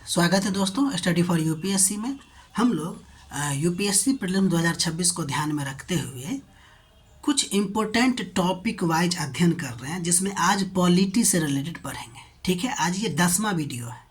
स्वागत है दोस्तों स्टडी फॉर यूपीएससी में। हम लोग यूपीएससी प्रीलिम 2026 को ध्यान में रखते हुए कुछ इम्पोर्टेंट टॉपिक वाइज अध्ययन कर रहे हैं, जिसमें आज पॉलिटी से रिलेटेड पढ़ेंगे। ठीक है, आज ये 10वां वीडियो है।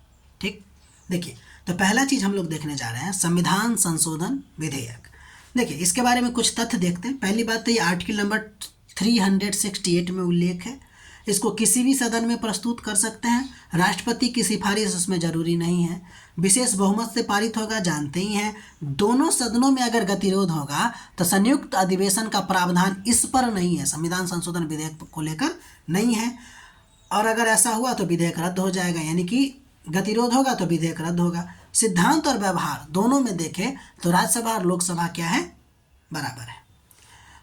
ठीक, देखिए, तो पहला चीज़ हम लोग देखने जा रहे हैं संविधान संशोधन विधेयक। देखिए, इसके बारे में कुछ तथ्य देखते हैं। पहली बात तो ये आर्टिकल नंबर 368 में उल्लेख है। इसको किसी भी सदन में प्रस्तुत कर सकते हैं। राष्ट्रपति की सिफारिश इसमें जरूरी नहीं है। विशेष बहुमत से पारित होगा, जानते ही हैं। दोनों सदनों में अगर गतिरोध होगा तो संयुक्त अधिवेशन का प्रावधान इस पर नहीं है, संविधान संशोधन विधेयक को लेकर नहीं है। और अगर ऐसा हुआ तो विधेयक रद्द हो जाएगा, यानी कि गतिरोध होगा तो विधेयक रद्द होगा। सिद्धांत और व्यवहार दोनों में देखें तो राज्यसभा और लोकसभा क्या है, बराबर है।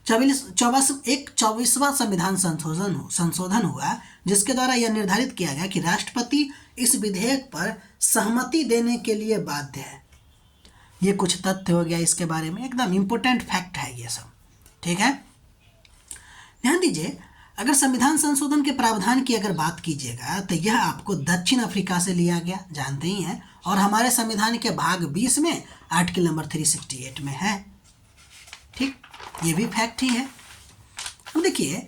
24वां संविधान संशोधन हुआ, जिसके द्वारा यह निर्धारित किया गया कि राष्ट्रपति इस विधेयक पर सहमति देने के लिए बाध्य है। ये कुछ तथ्य हो गया इसके बारे में, एकदम इम्पोर्टेंट फैक्ट है ये सब। ठीक है, ध्यान दीजिए। अगर संविधान संशोधन के प्रावधान की अगर बात कीजिएगा तो यह आपको दक्षिण अफ्रीका से लिया गया, जानते ही हैं, और हमारे संविधान के भाग 20 में आर्टिकल नंबर 368 में है। ठीक, ये भी फैक्ट ही है। अब देखिए,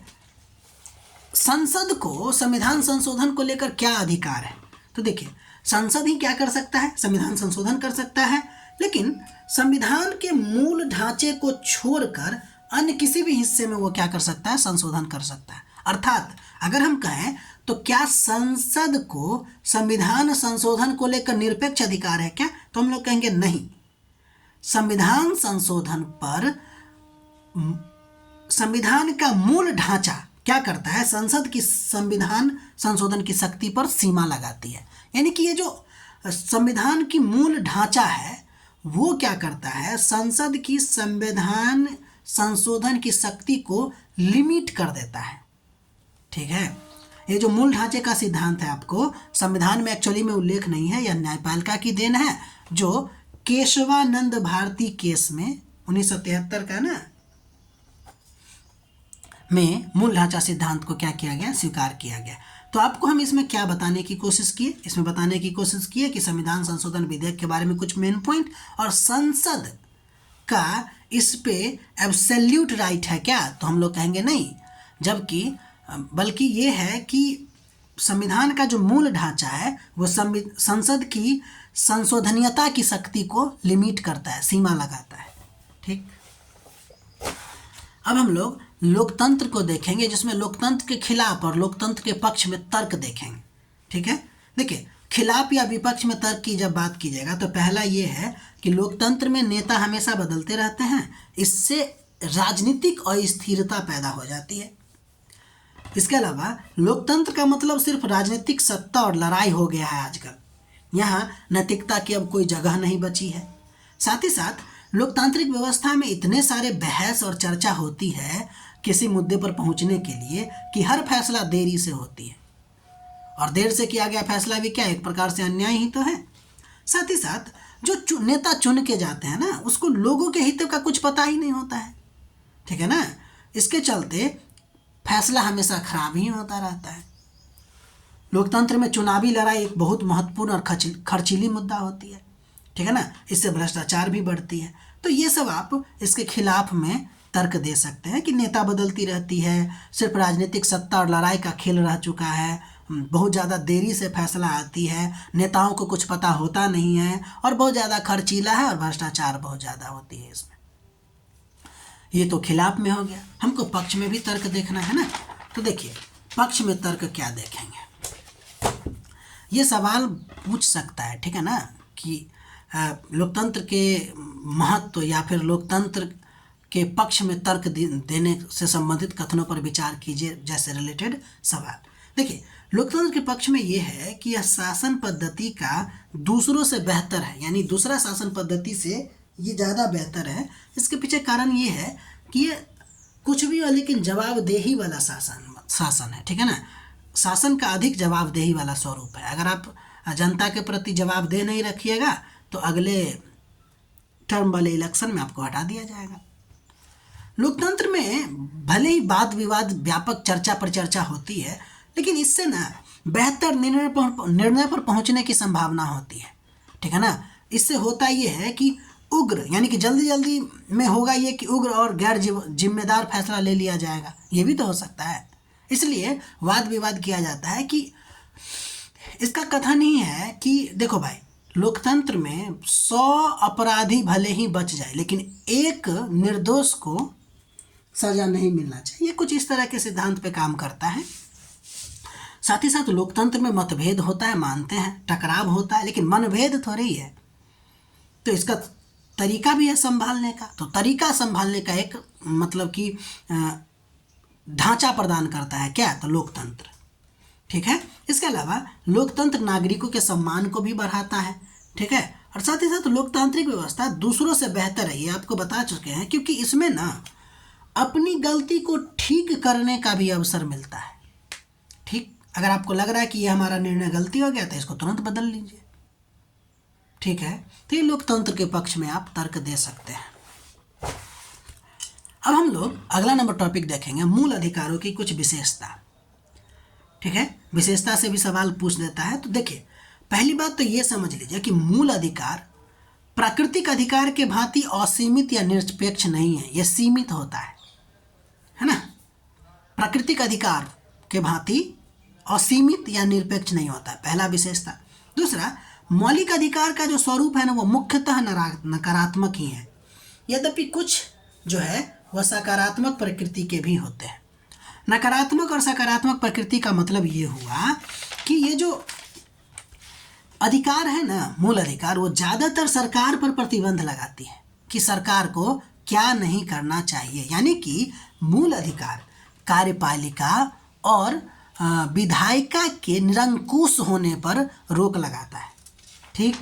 संसद को संविधान संशोधन को लेकर क्या अधिकार है। तो देखिए, संसद ही क्या कर सकता है, संविधान संशोधन कर सकता है, लेकिन संविधान के मूल ढांचे को छोड़कर अन्य किसी भी हिस्से में वो क्या कर सकता है, संशोधन कर सकता है। अर्थात अगर हम कहें तो क्या संसद को संविधान संशोधन को लेकर निरपेक्ष अधिकार है क्या, तो हम लोग कहेंगे नहीं। संविधान संशोधन पर संविधान का मूल ढांचा क्या करता है, संसद की संविधान संशोधन की शक्ति पर सीमा लगाती है। यानी कि ये जो संविधान की मूल ढांचा है वो क्या करता है, संसद की संविधान संशोधन की शक्ति को लिमिट कर देता है। ठीक है, ये जो मूल ढांचे का सिद्धांत है आपको संविधान में एक्चुअली में उल्लेख नहीं है, यह न्यायपालिका की देन है, जो केशवानंद भारती केस में 1973 का ना में मूल ढांचा सिद्धांत को क्या किया गया, स्वीकार किया गया। तो आपको हम इसमें क्या बताने की कोशिश किए, इसमें बताने की कोशिश की है कि संविधान संशोधन विधेयक के बारे में कुछ मेन पॉइंट, और संसद का इस पे एब्सोल्यूट राइट है क्या, तो हम लोग कहेंगे नहीं, जबकि बल्कि ये है कि संविधान का जो मूल ढांचा है वो संसद की संशोधनीयता की शक्ति को लिमिट करता है, सीमा लगाता है। ठीक, अब हम लोग लोकतंत्र को देखेंगे, जिसमें लोकतंत्र के खिलाफ और लोकतंत्र के पक्ष में तर्क देखेंगे। ठीक है, देखिए, खिलाफ या विपक्ष में तर्क की जब बात कीजिएगा तो पहला ये है कि लोकतंत्र में नेता हमेशा बदलते रहते हैं, इससे राजनीतिक अस्थिरता पैदा हो जाती है। इसके अलावा लोकतंत्र का मतलब सिर्फ राजनीतिक सत्ता और लड़ाई हो गया है आजकल। यहाँ नैतिकता की अब कोई जगह नहीं बची है। साथ ही साथ लोकतांत्रिक व्यवस्था में इतने सारे बहस और चर्चा होती है किसी मुद्दे पर पहुंचने के लिए कि हर फैसला देरी से होती है, और देर से किया गया फैसला भी क्या एक प्रकार से अन्याय ही तो है। साथ ही साथ जो नेता चुन के जाते हैं ना, उसको लोगों के हित का कुछ पता ही नहीं होता है। ठीक है ना, इसके चलते फैसला हमेशा खराब ही होता रहता है। लोकतंत्र में चुनावी लड़ाई एक बहुत महत्वपूर्ण और खर्चीली मुद्दा होती है। ठीक है ना, इससे भ्रष्टाचार भी बढ़ती है। तो ये सब आप इसके खिलाफ में तर्क दे सकते हैं कि नेता बदलती रहती है, सिर्फ राजनीतिक सत्ता और लड़ाई का खेल रह चुका है, बहुत ज़्यादा देरी से फैसला आती है, नेताओं को कुछ पता होता नहीं है, और बहुत ज़्यादा खर्चीला है, और भ्रष्टाचार बहुत ज़्यादा होती है इसमें। ये तो खिलाफ में हो गया। हमको पक्ष में भी तर्क देखना है ना, तो देखिए पक्ष में तर्क क्या देखेंगे। ये सवाल पूछ सकता है, ठीक है ना, कि लोकतंत्र के महत्व या फिर लोकतंत्र के पक्ष में तर्क देने से संबंधित कथनों पर विचार कीजिए जैसे रिलेटेड सवाल। देखिए, लोकतंत्र के पक्ष में ये है कि यह शासन पद्धति का दूसरों से बेहतर है, यानी दूसरा शासन पद्धति से ये ज़्यादा बेहतर है। इसके पीछे कारण ये है कि ये कुछ भी हो लेकिन जवाबदेही वाला शासन है। ठीक है ना, शासन का अधिक जवाबदेही वाला स्वरूप है। अगर आप जनता के प्रति जवाबदेह नहीं रखिएगा तो अगले टर्म वाले इलेक्शन में आपको हटा दिया जाएगा। लोकतंत्र में भले ही वाद विवाद व्यापक चर्चा पर चर्चा होती है, लेकिन इससे ना बेहतर निर्णय पर पहुंचने की संभावना होती है। ठीक है ना। इससे होता ये है कि उग्र यानी कि जल्दी जल्दी में होगा ये कि उग्र और गैर जिम्मेदार फैसला ले लिया जाएगा, ये भी तो हो सकता है। इसलिए वाद विवाद किया जाता है कि इसका कथन ही है कि देखो भाई, लोकतंत्र में 100 अपराधी भले ही बच जाए लेकिन एक निर्दोष को सजा नहीं मिलना चाहिए। कुछ इस तरह के सिद्धांत पे काम करता है। साथ ही साथ लोकतंत्र में मतभेद होता है, मानते हैं, टकराव होता है, लेकिन मनभेद थोड़ी ही है। तो इसका तरीका भी है संभालने का। तो तरीका संभालने का एक मतलब कि ढांचा प्रदान करता है क्या, तो लोकतंत्र, ठीक है। इसके अलावा लोकतंत्र नागरिकों के सम्मान को भी बढ़ाता है, ठीक है। और साथ ही साथ लोकतांत्रिक व्यवस्था दूसरों से बेहतर है, ये आपको बता चुके हैं, क्योंकि इसमें ना अपनी गलती को ठीक करने का भी अवसर मिलता है। ठीक, अगर आपको लग रहा है कि ये हमारा निर्णय गलती हो गया तो इसको तुरंत बदल लीजिए, ठीक है। तो ये लोकतंत्र के पक्ष में आप तर्क दे सकते हैं। अब हम लोग अगला नंबर टॉपिक देखेंगे, मूल अधिकारों की कुछ विशेषता, ठीक है। विशेषता से भी सवाल पूछ देता है। तो देखिए, पहली बात तो ये समझ लीजिए कि मूल अधिकार प्राकृतिक अधिकार के भांति असीमित या निरपेक्ष नहीं है, यह सीमित होता है ना। प्राकृतिक अधिकार के भांति असीमित या निरपेक्ष नहीं होता है, पहला विशेषता। दूसरा, मौलिक अधिकार का जो स्वरूप है ना वो मुख्यतः नकारात्मक ही है, यद्यपि कुछ जो है वह सकारात्मक प्रकृति के भी होते हैं। नकारात्मक और सकारात्मक प्रकृति का मतलब ये हुआ कि ये जो अधिकार है ना, मूल अधिकार, वो ज़्यादातर सरकार पर प्रतिबंध लगाती है कि सरकार को क्या नहीं करना चाहिए। यानी कि मूल अधिकार कार्यपालिका और विधायिका के निरंकुश होने पर रोक लगाता है, ठीक।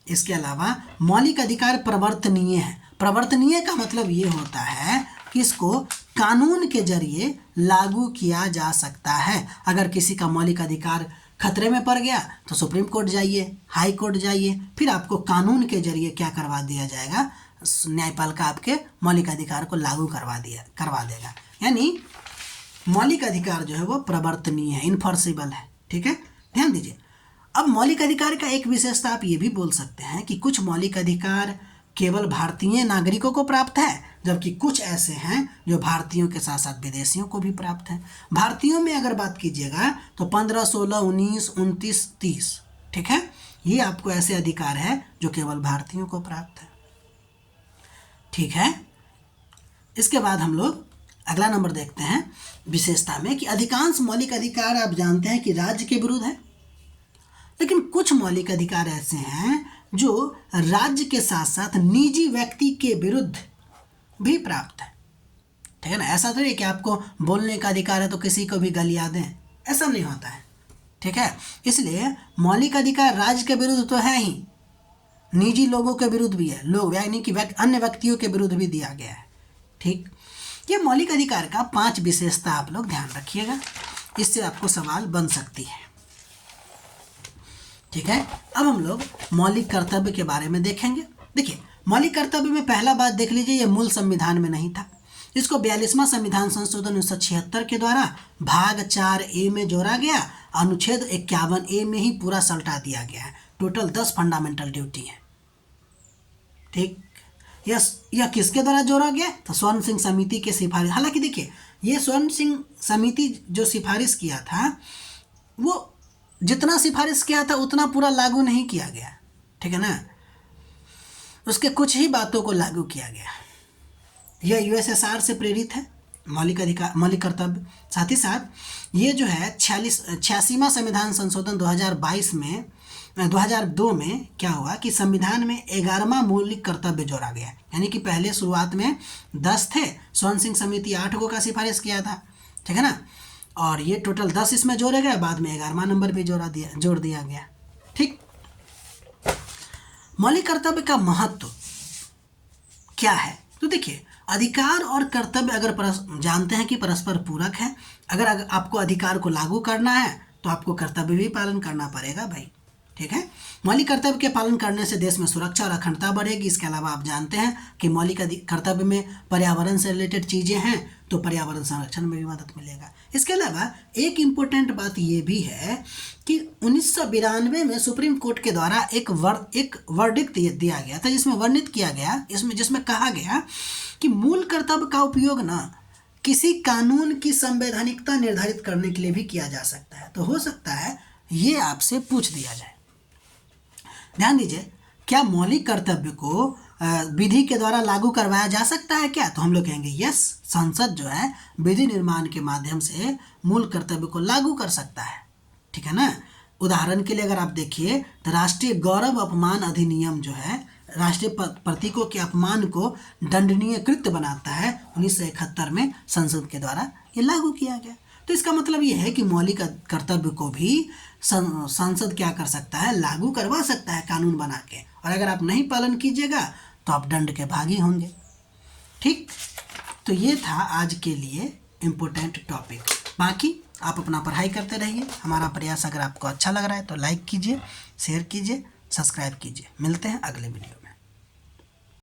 इसके अलावा मौलिक अधिकार प्रवर्तनीय है। प्रवर्तनीय का मतलब ये होता है कि इसको कानून के जरिए लागू किया जा सकता है। अगर किसी का मौलिक अधिकार खतरे में पड़ गया तो सुप्रीम कोर्ट जाइए, हाई कोर्ट जाइए, फिर आपको कानून के जरिए क्या करवा दिया जाएगा, न्यायपालिका आपके मौलिक अधिकार को लागू करवा देगा। यानी मौलिक अधिकार जो है वो प्रवर्तनीय है, इन्फोर्सेबल है, ठीक है, ध्यान दीजिए। अब मौलिक अधिकार का एक विशेषता आप ये भी बोल सकते हैं कि कुछ मौलिक अधिकार केवल भारतीय नागरिकों को प्राप्त है, जबकि कुछ ऐसे हैं जो भारतीयों के साथ साथ विदेशियों को भी प्राप्त है। भारतीयों में अगर बात कीजिएगा तो 15, 16, 19, 29, 30, ठीक है, ये आपको ऐसे अधिकार है जो केवल भारतीयों को प्राप्त है, ठीक है। इसके बाद हम लोग अगला नंबर देखते हैं विशेषता में कि अधिकांश मौलिक अधिकार आप जानते हैं कि राज्य के विरुद्ध है, लेकिन कुछ मौलिक अधिकार ऐसे हैं जो राज्य के साथ साथ निजी व्यक्ति के विरुद्ध भी प्राप्त है, ठीक है ना। ऐसा तो नहीं कि आपको बोलने का अधिकार है तो किसी को भी गालियां दें, ऐसा नहीं होता है, ठीक है। इसलिए मौलिक अधिकार राज्य के विरुद्ध तो है ही, निजी लोगों के विरुद्ध भी है, लोग यानी कि अन्य व्यक्तियों के विरुद्ध भी दिया गया है, ठीक। ये मौलिक अधिकार का 5 विशेषता आप लोग ध्यान रखिएगा, इससे आपको सवाल बन सकती है, ठीक है। अब हम लोग मौलिक कर्तव्य के बारे में देखेंगे। देखिए, मौलिक कर्तव्य में पहला बात देख लीजिए, ये मूल संविधान में नहीं था। इसको 42वां संविधान संशोधन 1976 के द्वारा भाग 4A में जोड़ा गया, अनुच्छेद 51A में ही पूरा सल्टा दिया गया है। टोटल 10 फंडामेंटल ड्यूटी है, ठीक। यह किसके द्वारा जोड़ा गया, तो स्वर्ण सिंह समिति के सिफारिश। हालांकि देखिए, ये स्वर्ण सिंह समिति जो सिफारिश किया था वो जितना सिफारिश किया था उतना पूरा लागू नहीं किया गया, ठीक है ना। उसके कुछ ही बातों को लागू किया गया। यह यूएसएसआर से प्रेरित है मौलिक कर्तव्य। साथ ही साथ ये जो है 86वां संविधान संशोधन 2002 में क्या हुआ कि संविधान में 11वां मौलिक कर्तव्य जोड़ा गया। यानी कि पहले शुरुआत में 10 थे, स्वर्ण सिंह समिति 8 को का सिफारिश किया था, ठीक है ना, और ये टोटल 10 इसमें जोड़े गए, बाद में 11वां नंबर भी जोड़ दिया गया, ठीक। मौलिक कर्तव्य का महत्व क्या है, तो देखिए, अधिकार और कर्तव्य अगर जानते हैं कि परस्पर पूरक है। अगर आपको अधिकार को लागू करना है तो आपको कर्तव्य भी पालन करना पड़ेगा भाई, ठीक है। मौलिक कर्तव्य के पालन करने से देश में सुरक्षा और अखंडता बढ़ेगी। इसके अलावा आप जानते हैं कि मौलिक कर्तव्य में पर्यावरण से रिलेटेड चीज़ें हैं, तो पर्यावरण संरक्षण में भी मदद मिलेगा। इसके अलावा एक इम्पोर्टेंट बात ये भी है कि 1992 में सुप्रीम कोर्ट के द्वारा एक वर्डिक्ट दिया गया था, जिसमें वर्णित किया गया, जिसमें कहा गया कि मूल कर्तव्य का उपयोग ना किसी कानून की संवैधानिकता निर्धारित करने के लिए भी किया जा सकता है। तो हो सकता है ये आपसे पूछ दिया जाए। ध्यान दीजिए, क्या मौलिक कर्तव्य को विधि के द्वारा लागू करवाया जा सकता है क्या? तो हम लोग कहेंगे यस, संसद जो है विधि निर्माण के माध्यम से मूल कर्तव्य को लागू कर सकता है। ठीक है ना। उदाहरण के लिए अगर आप देखिए तो राष्ट्रीय गौरव अपमान अधिनियम जो है राष्ट्रीय प्रतीकों के अपमान को दंडनीय कृत्य बनाता है, 1971 में संसद के द्वारा ये लागू किया गया। तो इसका मतलब ये है कि मौलिक कर्तव्य को भी संसद क्या कर सकता है, लागू करवा सकता है कानून बना के, और अगर आप नहीं पालन कीजिएगा तो आप दंड के भागी होंगे। ठीक, तो ये था आज के लिए इम्पोर्टेंट टॉपिक। बाकी आप अपना पढ़ाई करते रहिए। हमारा प्रयास अगर आपको अच्छा लग रहा है तो लाइक कीजिए, शेयर कीजिए, सब्सक्राइब कीजिए। मिलते हैं अगले वीडियो में।